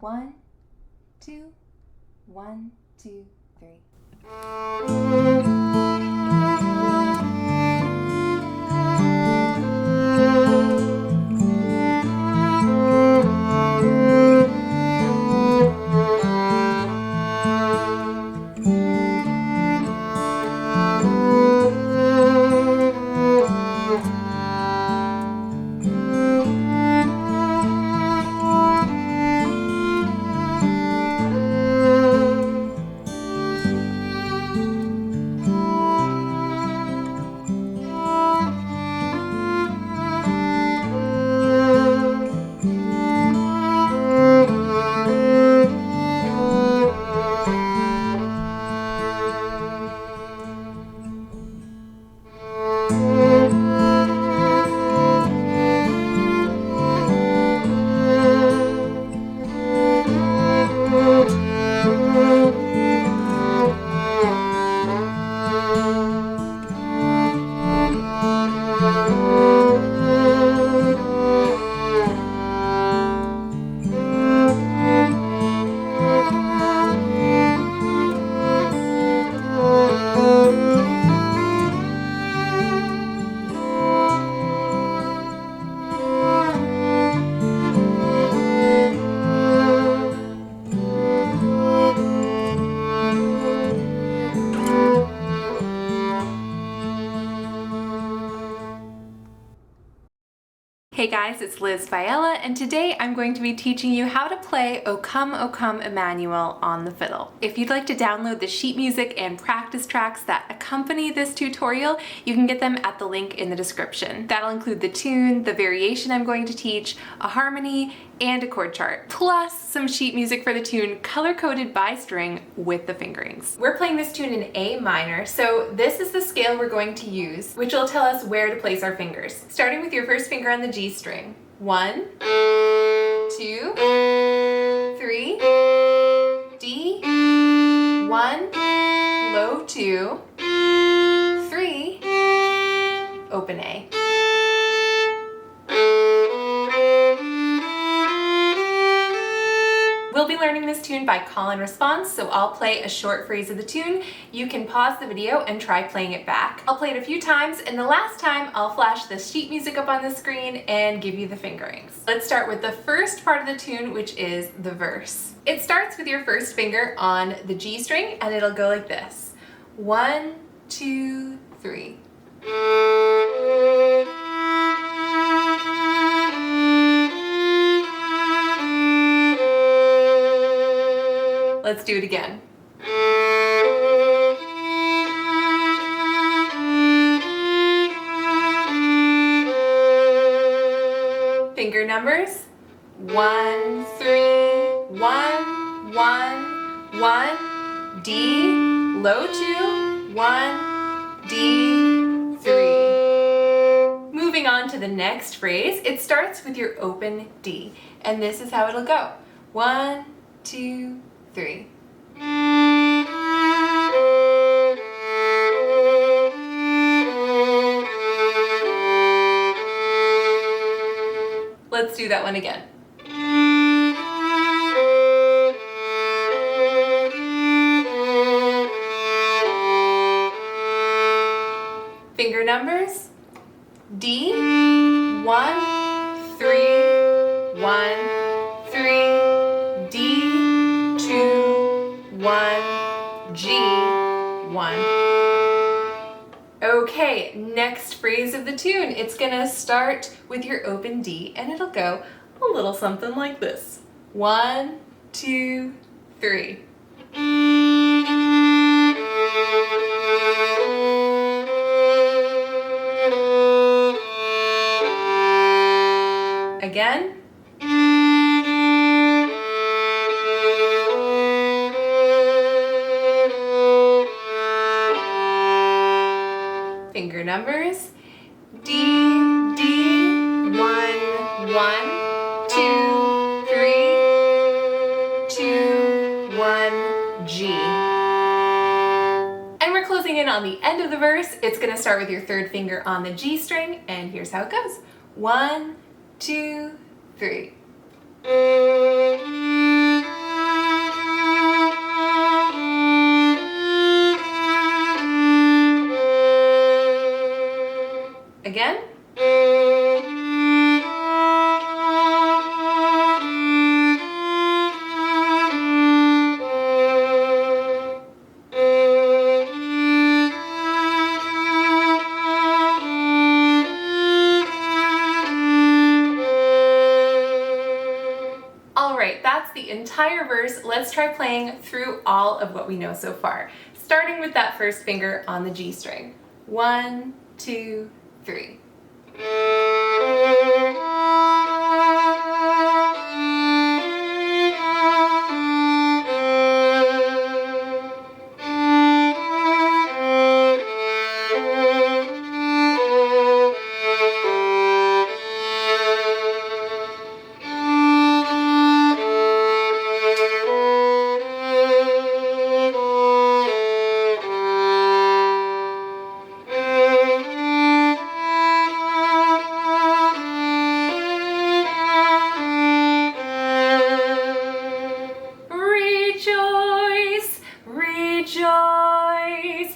1, 2, 1, 2, 3. Hey guys, it's Liz Faiella, and today I'm going to be teaching you how to play O Come Emmanuel on the fiddle. If you'd like to download the sheet music and practice tracks that accompany this tutorial, you can get them at the link in the description. That'll include the tune, the variation I'm going to teach, a harmony, and a chord chart, plus some sheet music for the tune color-coded by string with the fingerings. We're playing this tune in A minor, so this is the scale we're going to use, which will tell us where to place our fingers. Starting with your first finger on the G string. 1, 2, 3, D, 1, low 2, 3, open A. We'll be learning this tune by call and response, so I'll play a short phrase of the tune. You can pause the video and try playing it back. I'll play it a few times, and the last time I'll flash the sheet music up on the screen and give you the fingerings. Let's start with the first part of the tune, which is the verse. It starts with your first finger on the G string, and it'll go like this. 1, 2, 3. Let's do it again. Finger numbers. 1, 3, 1, 1, 1, D, low 2, 1, D, 3. Moving on to the next phrase, it starts with your open D, and this is how it'll go. 1, 2, 3. Let's do that one again. Finger numbers. D, 1, 3, 1, 3, D, 2, 1, G, 1. Okay, next phrase of the tune. It's gonna start with your open D, and it'll go a little something like this. 1, 2, 3. Again. Finger numbers. D, D, 1, 1, 2, 3, 2, 1, G. And we're closing in on the end of the verse. It's gonna start with your third finger on the G string, and here's how it goes. 1, 2, 3. that's the entire verse. Let's try playing through all of what we know so far, starting with that first finger on the G string. 1, 2, 3.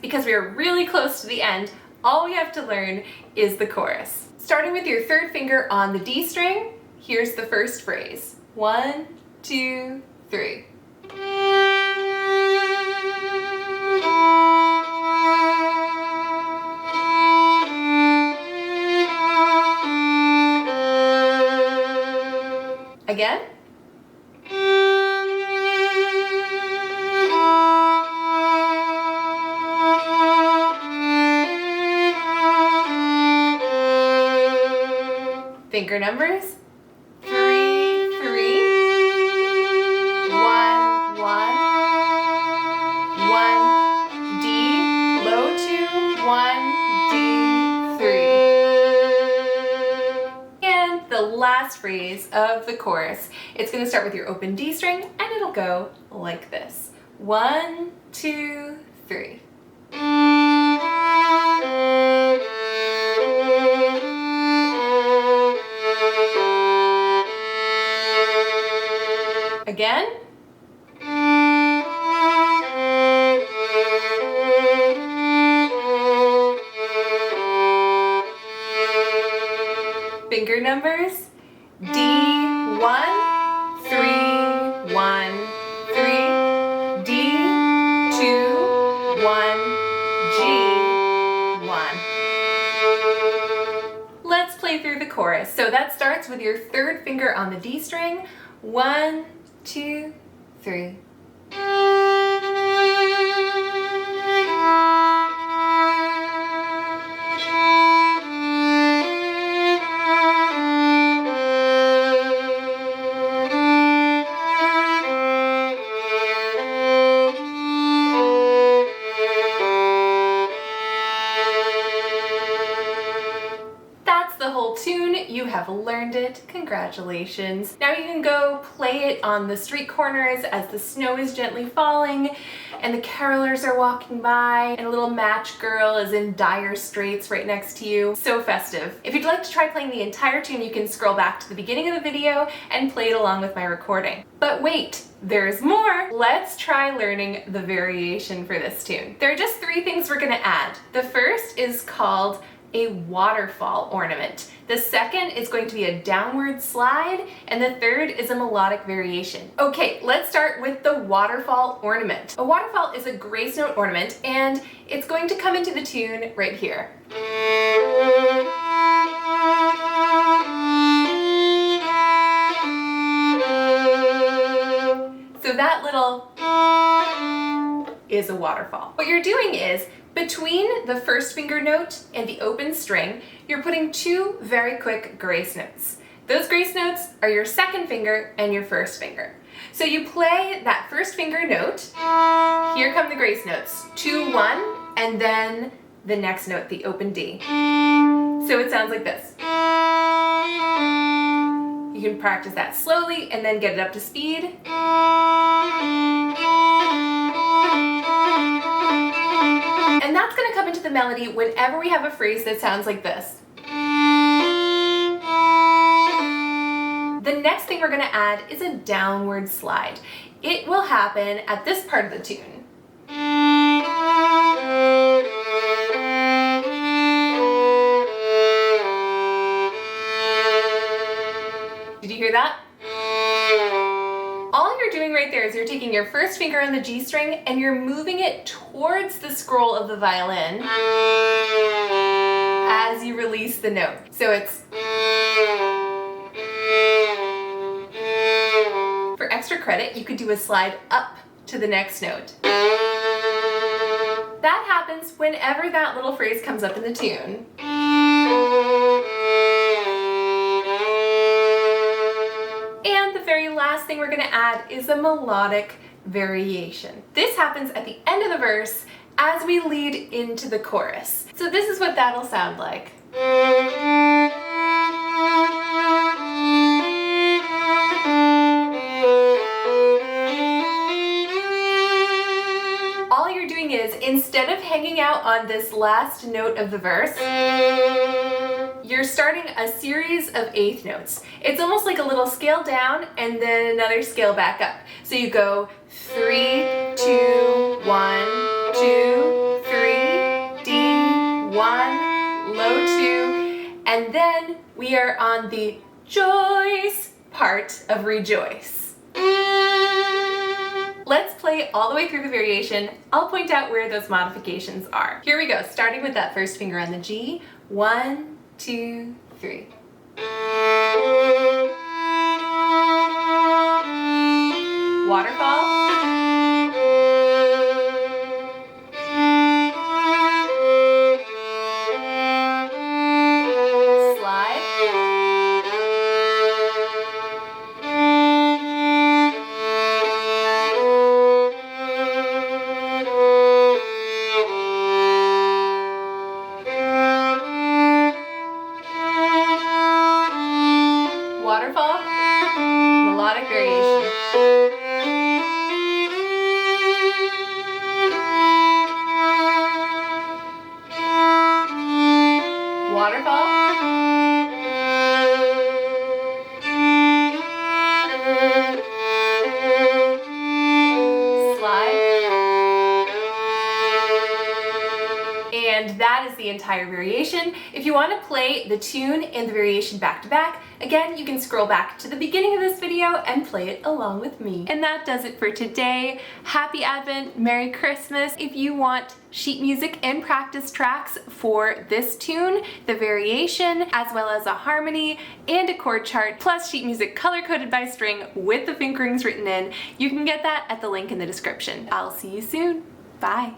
Because we are really close to the end, all we have to learn is the chorus. Starting with your third finger on the D string, here's the first phrase. 1, 2, 3. Again. Finger numbers. 3, 3, 1, 1, 1, D, low 2, 1, D, 3. And the last phrase of the chorus, it's going to start with your open D string and it'll go like this. 1, 2, 3. Again. Finger numbers. D, 1, 3, 1, 3. D, 2, 1, G, 1. Let's play through the chorus. So that starts with your third finger on the D string. 1, 2, 3. That's the whole tune. You have learned it. Congratulations. Now you can go play it on the street corners as the snow is gently falling and the carolers are walking by and a little match girl is in dire straits right next to you. So festive. If you'd like to try playing the entire tune, you can scroll back to the beginning of the video and play it along with my recording. But wait, there's more. Let's try learning the variation for this tune. There are just 3 things we're gonna add. The first is called a waterfall ornament. The second is going to be a downward slide, and the third is a melodic variation. Okay, let's start with the waterfall ornament. A waterfall is a grace note ornament, and it's going to come into the tune right here. So that little is a waterfall. What you're doing is, between the first finger note and the open string, you're putting 2 very quick grace notes. Those grace notes are your second finger and your first finger. So you play that first finger note, here come the grace notes, 2, 1, and then the next note, the open D. So it sounds like this. You can practice that slowly and then get it up to speed. And that's going to come into the melody whenever we have a phrase that sounds like this. The next thing we're going to add is a downward slide. It will happen at this part of the tune. Did you hear that? All you're doing right there is you're taking your first finger on the G string and you're moving it towards the scroll of the violin as you release the note. So it's... For extra extra credit, you could do a slide up to the next note. That happens whenever that little phrase comes up in the tune. And the very last thing we're going to add is a melodic variation. This happens at the end of the verse as we lead into the chorus. So this is what that'll sound like. All you're doing is, instead of hanging out on this last note of the verse, you're starting a series of eighth notes. It's almost like a little scale down and then another scale back up. So you go 3, 2, 1, 2, 3, D, 1, low 2, and then we are on the joyce part of rejoice. Let's play all the way through the variation. I'll point out where those modifications are. Here we go, starting with that first finger on the G. 1, 2, 3. Waterfall. Slide. Waterfall, melodic variation. Waterfall. Slide. And that is the entire variation. If you want to play the tune and the variation back to back, again, you can scroll back to the beginning of this video and play it along with me. And that does it for today. Happy Advent, Merry Christmas. If you want sheet music and practice tracks for this tune, the variation, as well as a harmony and a chord chart, plus sheet music color-coded by string with the fingerings written in, you can get that at the link in the description. I'll see you soon. Bye.